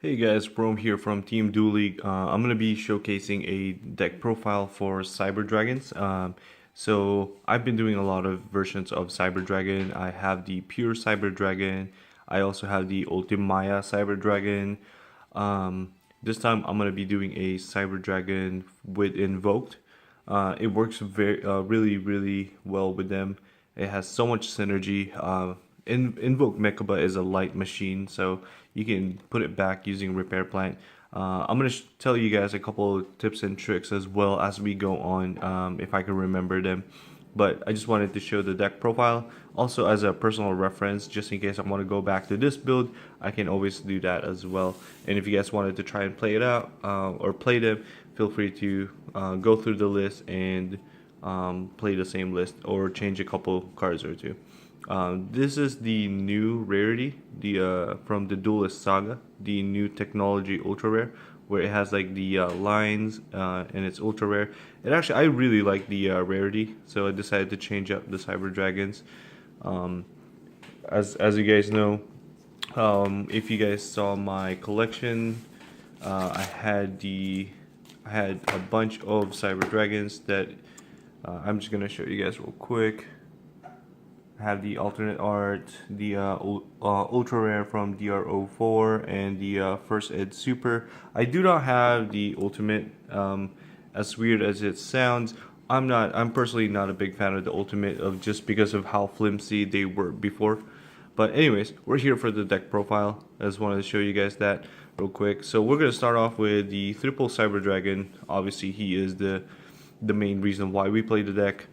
Hey guys, Rome here from Team Duel League. I'm going to be showcasing a deck profile for Cyber Dragons. So I've been doing a lot of versions of Cyber Dragon. I have the Pure Cyber Dragon. I also have the Ultimaya Cyber Dragon. This time I'm going to be doing a Cyber Dragon with Invoked. It works really well with them. It has so much synergy. Invoke Mechaba is a light machine, so you can put it back using Repair Plant. I'm going to tell you guys a couple of tips and tricks as well as we go on, if I can remember them. But I just wanted to show the deck profile. Also as a personal reference, just in case I want to go back to this build, I can always do that as well. And if you guys wanted to try and play it out, or play them, feel free to go through the list and play the same list or change a couple cards or two. This is the new rarity, the from the Duelist Saga, the new technology ultra rare, where it has like the lines and it's ultra rare. It actually, I really like the rarity, so I decided to change up the Cyber Dragons. As you guys know, if you guys saw my collection, I had a bunch of Cyber Dragons that I'm just gonna show you guys real quick. I have the alternate art, the ultra rare from DRO4, and the first ed super. I do not have the ultimate. As weird as it sounds, I'm personally not a big fan of the ultimate, of just because of how flimsy they were before. But anyways, we're here for the deck profile. I just wanted to show you guys that real quick. So we're gonna start off with the triple Cyber Dragon. Obviously, he is the main reason why we play the deck.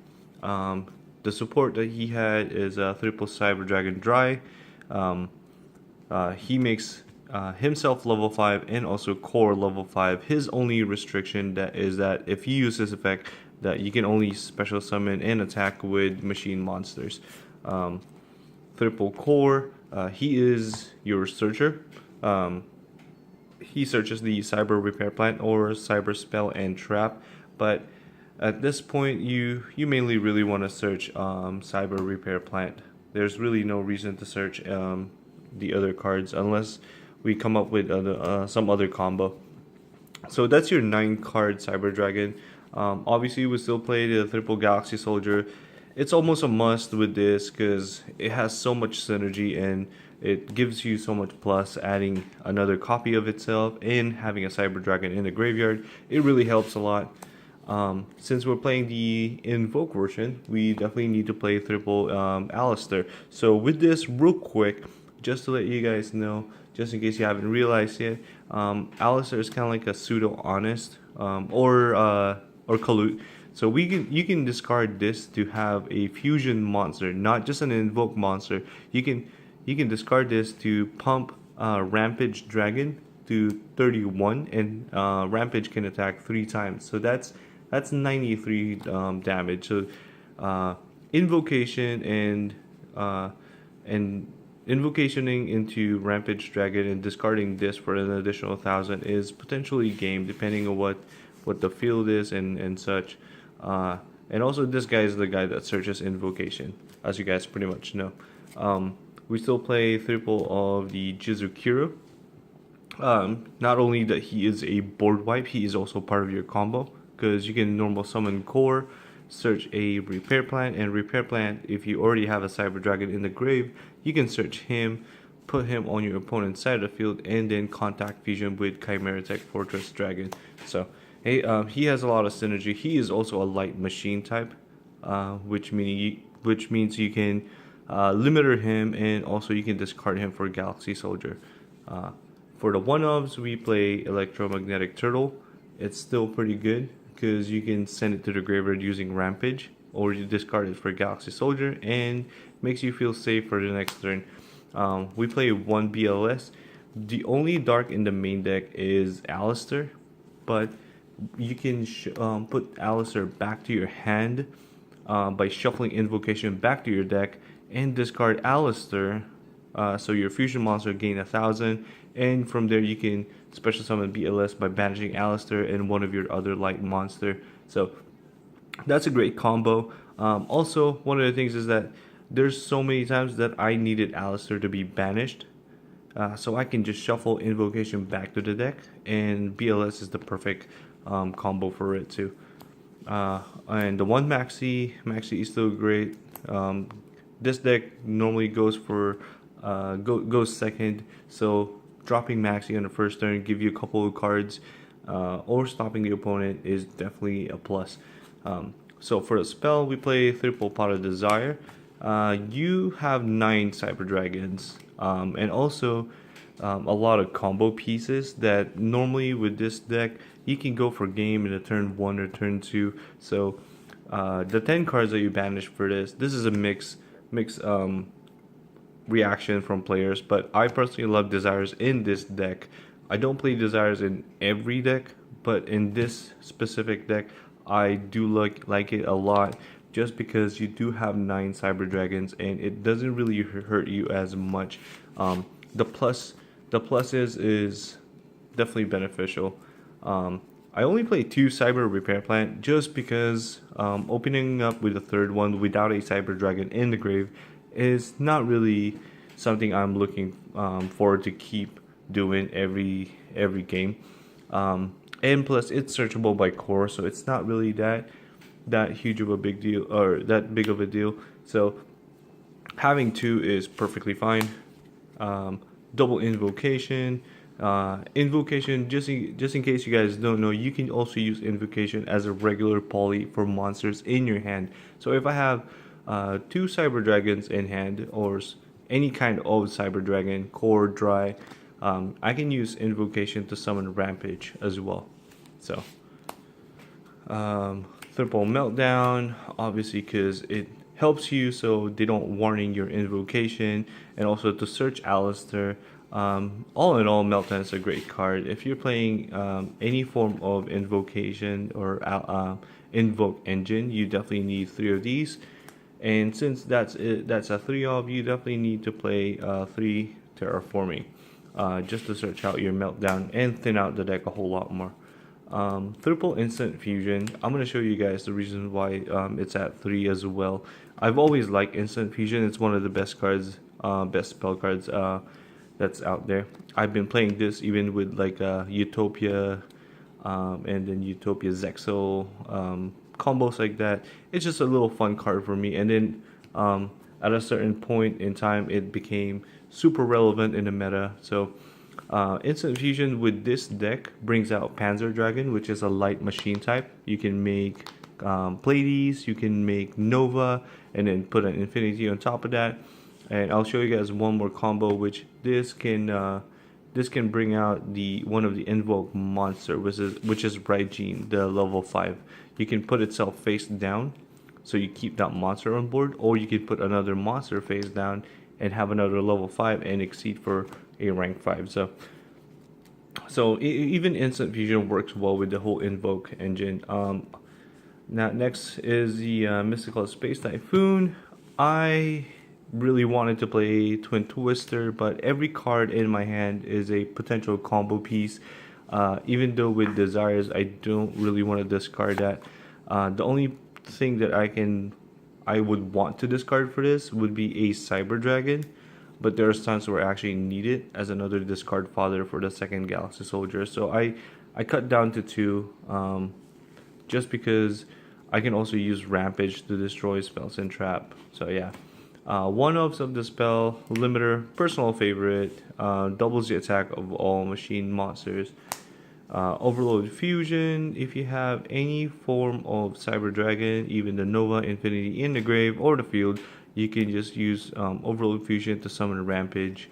The support that he had is triple Cyber Dragon Dry. He makes himself level 5 and also core level 5. His only restriction that is that if he uses this effect, that you can only special summon and attack with machine monsters. Triple core, he is your searcher. He searches the Cyber Repair Plant or Cyber Spell and Trap, but at this point, you mainly really want to search Cyber Repair Plant. There's really no reason to search the other cards unless we come up with some other combo. So that's your 9-card Cyber Dragon. Obviously, we still play the triple Galaxy Soldier. It's almost a must with this because it has so much synergy and it gives you so much plus. Adding another copy of itself and having a Cyber Dragon in the graveyard, it really helps a lot. Since we're playing the Invoke version, we definitely need to play triple Alistair. So with this, real quick, just to let you guys know, just in case you haven't realized yet, Alistair is kind of like a pseudo honest or Kalut. So you can discard this to have a fusion monster, not just an invoke monster. You can discard this to pump Rampage Dragon to 31, and Rampage can attack 3 times. So that's 93 damage. So invocation and invocationing into Rampage Dragon and discarding this for an additional 1,000 is potentially game, depending on what the field is and such. And also this guy is the guy that searches invocation, as you guys pretty much know. We still play triple of the Jizukiro. Not only that he is a board wipe, he is also part of your combo, because you can normal summon core, search a repair plant, and repair plant, if you already have a Cyber Dragon in the grave, you can search him, put him on your opponent's side of the field, and then contact fusion with Chimera Tech Fortress Dragon. So hey, he has a lot of synergy. He is also a light machine type, which means you can limiter him, and also you can discard him for Galaxy Soldier. For the one-ofs, we play Electromagnetic Turtle. It's still pretty good because you can send it to the graveyard using Rampage, or you discard it for Galaxy Soldier, and makes you feel safe for the next turn. We play 1 BLS. The only dark in the main deck is Alistair, but you can put Alistair back to your hand by shuffling Invocation back to your deck and discard Alistair. So your fusion monster gain 1,000, and from there you can special summon BLS by banishing Alistair and one of your other light monster. So that's a great combo. Also, one of the things is that there's so many times that I needed Alistair to be banished, so I can just shuffle Invocation back to the deck, and BLS is the perfect combo for it too. And the one Maxi is still great. This deck normally goes for goes second, so dropping Maxi on the first turn, give you a couple of cards, or stopping the opponent is definitely a plus. So for the spell, we play Triple Pot of Desire. You have 9 Cyber Dragons, and also a lot of combo pieces that normally with this deck you can go for game in a turn 1 or turn 2. So the 10 cards that you banish for this is a mix reaction from players, but I personally love Desires in this deck. I don't play Desires in every deck, but in this specific deck I do like it a lot, just because you do have 9 Cyber Dragons and it doesn't really hurt you as much. The plus is definitely beneficial. I only play 2 Cyber Repair Plant just because opening up with a third one without a Cyber Dragon in the grave is not really something I'm looking forward to keep doing every game. And plus, it's searchable by core, so it's not really that huge of a big deal, or that big of a deal. So having 2 is perfectly fine. Double invocation. Invocation, just in case you guys don't know, you can also use invocation as a regular poly for monsters in your hand. So if I have 2 cyber dragons in hand, or any kind of cyber dragon, core, dry, I can use invocation to summon rampage as well. So triple meltdown, obviously, because it helps you so they don't warning your invocation, and also to search Alistair. All in all, Meltdown is a great card. If you're playing any form of invocation or invoke engine, you definitely need 3 of these. And since that's a 3 of, you definitely need to play 3 terraforming, just to search out your Meltdown and thin out the deck a whole lot more. Triple instant fusion. I'm gonna show you guys the reason why it's at 3 as well. I've always liked instant fusion. It's one of the best cards, best spell cards that's out there. I've been playing this even with like Utopia, and then Utopia Zexal, combos like that. It's just a little fun card for me. And then at a certain point in time, it became super relevant in the meta. So instant fusion with this deck brings out Panzer Dragon, which is a light machine type. You can make Pleiades, you can make Nova, and then put an Infinity on top of that. And I'll show you guys one more combo, which this can bring out the one of the Invoked monster, which is Raijin, the level 5. You can put itself face down, so you keep that monster on board, or you can put another monster face down and have another level 5 and exceed for a rank 5. So even instant fusion works well with the whole Invoke engine. Now next is the Mystical Space Typhoon. I really wanted to play Twin Twister, but every card in my hand is a potential combo piece. Even though with Desires I don't really want to discard that. The only thing that I would want to discard for this would be a Cyber Dragon, but there's times where I actually need it as another discard fodder for the second Galaxy Soldier. So I cut down to 2, just because I can also use Rampage to destroy spells and trap. So yeah. One-offs of the spell, limiter, personal favorite, doubles the attack of all machine monsters. Overload fusion, if you have any form of Cyber Dragon, even the Nova, Infinity in the grave or the field, you can just use Overload fusion to summon a Rampage.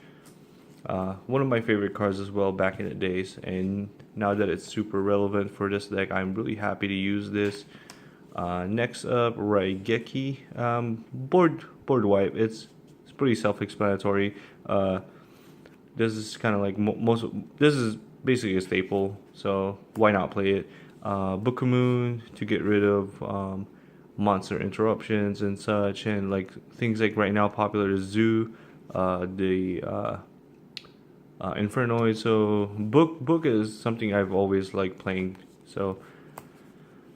One of my favorite cards as well back in the days, and now that it's super relevant for this deck, I'm really happy to use this. Next up, Raigeki, board wipe. It's pretty self-explanatory. This is kind of like this is basically a staple, so why not play it? Book of Moon to get rid of monster interruptions and such, and like things like right now popular is Zoo, the Infernoid. So book is something I've always liked playing. So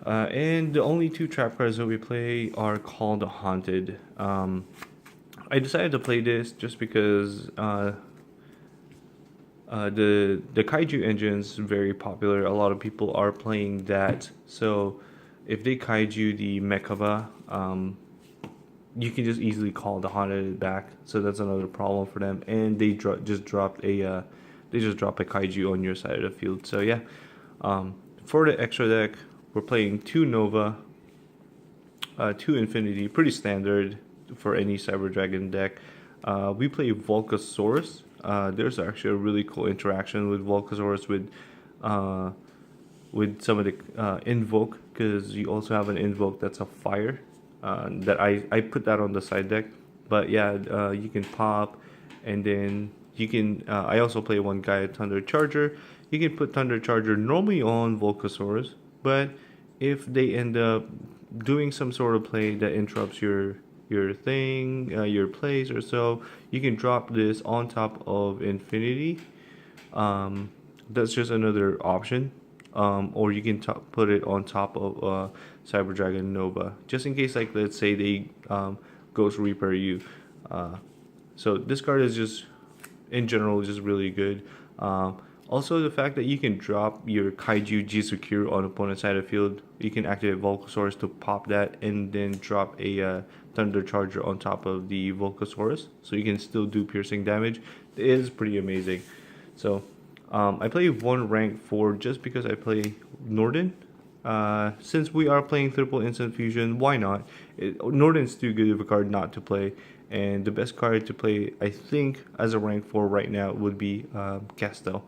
and the only 2 trap cards that we play are called Haunted. I decided to play this just because The kaiju engine's very popular. A lot of people are playing that. So if they kaiju the Mechaba, you can just easily call the Honda back. So that's another problem for them. And they just dropped a kaiju on your side of the field. So yeah, for the extra deck, we're playing two Nova, two Infinity, pretty standard for any Cyber Dragon deck. We play Volcasaurus. There's actually a really cool interaction with Volcasaurus with some of the Invoke, because you also have an Invoke that's a fire. That I put that on the side deck. But yeah, you can pop, and then you can. I also play one guy Thunder Charger. You can put Thunder Charger normally on Volcasaurus, but if they end up doing some sort of play that interrupts your thing, your plays or so, you can drop this on top of Infinity. That's just another option. Or you can put it on top of Cyber Dragon Nova, just in case, like let's say they Ghost Reaper you. So this card is just, in general, just really good. Also, the fact that you can drop your Kaiju Jisukuru on opponent's side of the field, you can activate Volcasaurus to pop that, and then drop a Thunder Charger on top of the Volcasaurus, so you can still do piercing damage. It is pretty amazing. So I play one rank 4 just because I play Norden. Since we are playing triple instant fusion, why not? Norden's too good of a card not to play, and the best card to play, I think, as a rank 4 right now would be Castel.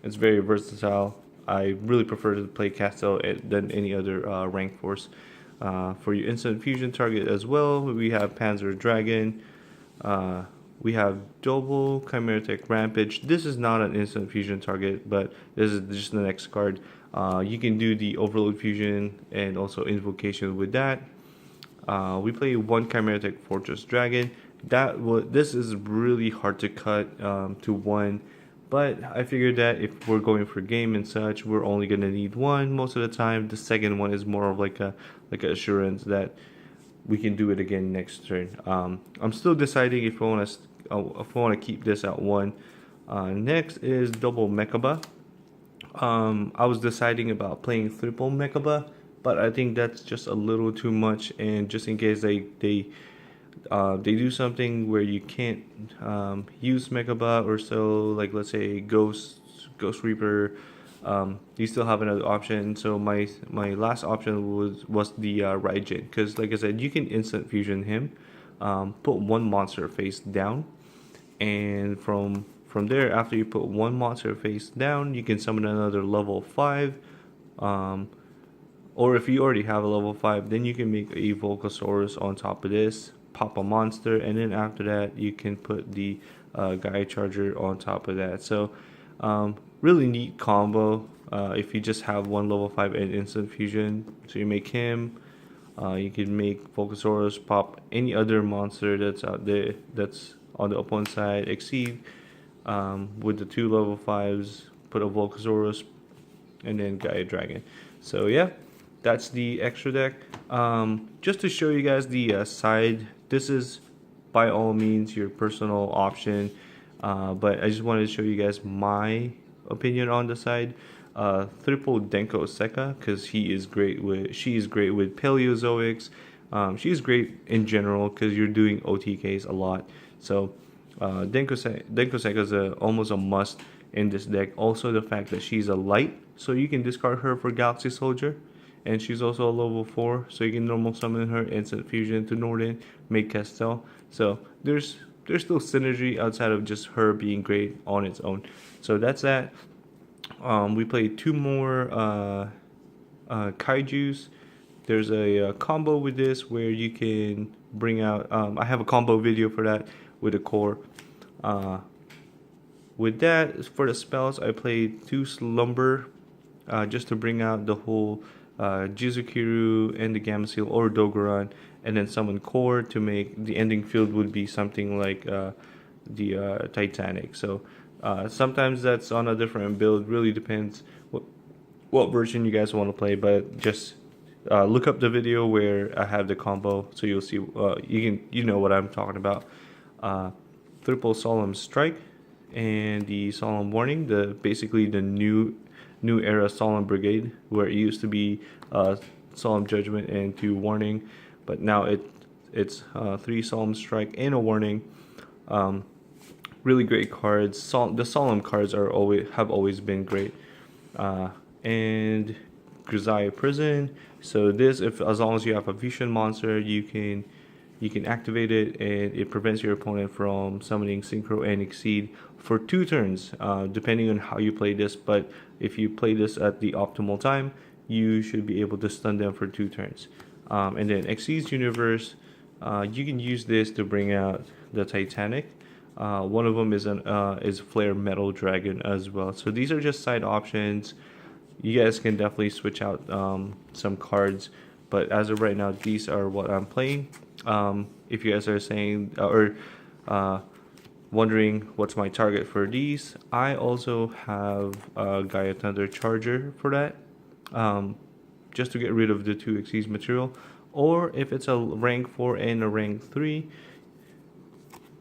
It's very versatile. I really prefer to play Castel than any other rank force. For your instant fusion target as well, we have Panzer Dragon. We have Double Chimeritic Rampage. This is not an instant fusion target, but this is just the next card. You can do the Overload Fusion and also Invocation with that. We play one Chimeritic Fortress Dragon. This is really hard to cut to one, but I figured that if we're going for game and such, we're only gonna need one most of the time. The second one is more of like an assurance that we can do it again next turn. I'm still deciding if I want to keep this at one. Next is double Mechaba. I was deciding about playing triple Mechaba, but I think that's just a little too much. And just in case they do something where you can't use Mechaba or so, like let's say Ghost Reaper, you still have another option. So my last option was the Raijin, because like I said, you can instant fusion him, put one monster face down, and from there, after you put one monster face down, you can summon another level 5. Or if you already have a level 5, then you can make a Volcasaurus on top of this, pop a monster, and then after that you can put the Gaia Charger on top of that. So really neat combo if you just have one level 5 and instant fusion. So you make him, you can make Volcasaurus, pop any other monster that's out there that's on the opponent's side, exceed with the two level 5s, put a Volcasaurus, and then Gaia Dragon. So yeah, that's the extra deck. Just to show you guys the side, this is by all means your personal option, but I just wanted to show you guys my opinion on the side. Triple Denko Seka, because she is great with Paleozoics. She's great in general because you're doing OTKs a lot. So Denko Seka is almost a must in this deck. Also the fact that she's a light, so you can discard her for Galaxy Soldier, and she's also a level 4, so you can normal summon her, instant fusion to Norden, make Castel. So there's still synergy outside of just her being great on its own. So that's that. We played two more kaijus. There's a combo with this where you can bring out, I have a combo video for that with a core. With that, for the spells, I played two Slumber just to bring out the whole Jizukuru and the Gamma Seal or Dogoran, and then summon Core to make the ending field would be something like the Titanic. So sometimes that's on a different build, really depends what version you guys want to play, but just look up the video where I have the combo, so you'll see you know what I'm talking about. Triple Solemn Strike, and the Solemn Warning, the basically the new era Solemn Brigade, where it used to be Solemn Judgment and 2 Warning, but now it's 3 Solemn Strike and a Warning. Really great cards. The Solemn cards have always been great. And Grisaia Prison. So this, if as long as you have a Vision monster, you can activate it, and it prevents your opponent from summoning Synchro and Exceed for 2 turns, depending on how you play this. But if you play this at the optimal time, you should be able to stun them for 2 turns. And then Exceed's Universe, you can use this to bring out the Titanic. One of them is Flare Metal Dragon as well. So these are just side options. You guys can definitely switch out some cards, but as of right now, these are what I'm playing. If you guys are saying or wondering what's my target for these, I also have a Gaia Thunder Charger for that, just to get rid of the 2 Xyz material. Or if it's a rank 4 and a rank 3,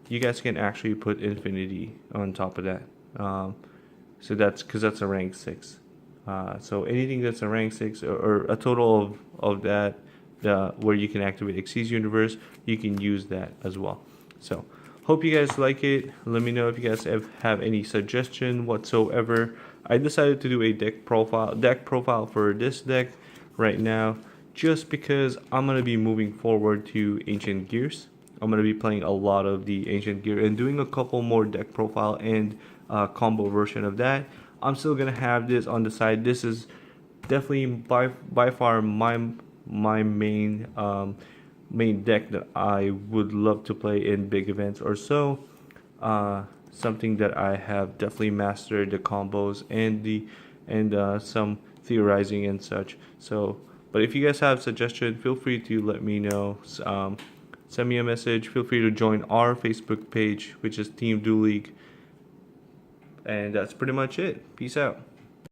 you guys can actually put Infinity on top of that. So that's because that's a rank 6. So anything that's a rank 6 or a total of that, where you can activate Xyz Universe, you can use that as well. So hope you guys like it. Let me know if you guys have any suggestion whatsoever. I decided to do a deck profile for this deck right now, just because I'm gonna be moving forward to Ancient Gears. I'm gonna be playing a lot of the Ancient Gear and doing a couple more deck profile and combo version of that. I'm still gonna have this on the side. This is definitely by far my main main deck that I would love to play in big events or so. Something that I have definitely mastered the combos and some theorizing and such. So, but if you guys have suggestions, feel free to let me know. Send me a message. Feel free to join our Facebook page, which is Team Duel League. And that's pretty much it. Peace out.